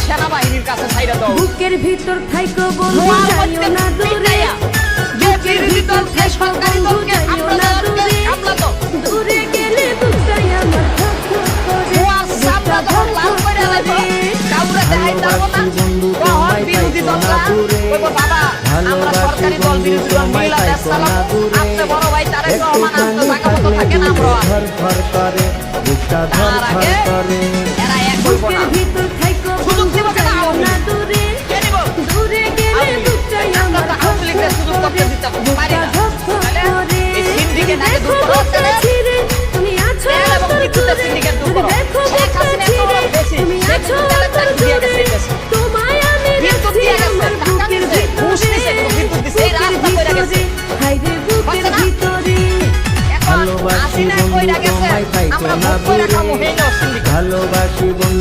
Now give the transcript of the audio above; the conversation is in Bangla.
সেনাবাহিনীর কাছে ছাইরা দাও। বুকের ভিতর থাইকো বন্ধু যাইও না দূরে, বুকের ভিতর থাইকো বন্ধু যাইও না দূরে, দূরে গেলে বুকটাই আমার ধক ধক করে, সামনে যখন লাল করে লাগবে কাউরে দেখাই যাব না। তখন বিরোধী দলরা বলবো বাবা আমরা সরকারি দল বিরোধী দল মিলা দেশ চালাবো, আপনি বড় ভাই তারেক রহমান আনতে জায়গা মতো থাকে না। আমরা তার আগে এরা এক হইব না। বুকের ভিতর থাইকো বন্ধু যাইও না দূরে, দূরে গেলে বুকটাই আমার ধক ধক করে, বুকটা ধক ধক করে। এই সিন্ডিকেট আগে দূর দেখো করো। বুকটা ছিঁড়ে, তুমি আছো অন্তর জুড়ে, দেখো বুকটা ছিঁড়ে, তুমি আছো অন্তর জুড়ে, তোমায় আমি রাখছি আমার বুকের ভিতরে, বুকের ভিতরে, হায়রে বুকের ভিতরে। এখন আসিনা কইরা গেছে আমরা ভোট কইরা খামু হেই না সিন্ডিকেট। ভালোবাসি বন্ধু।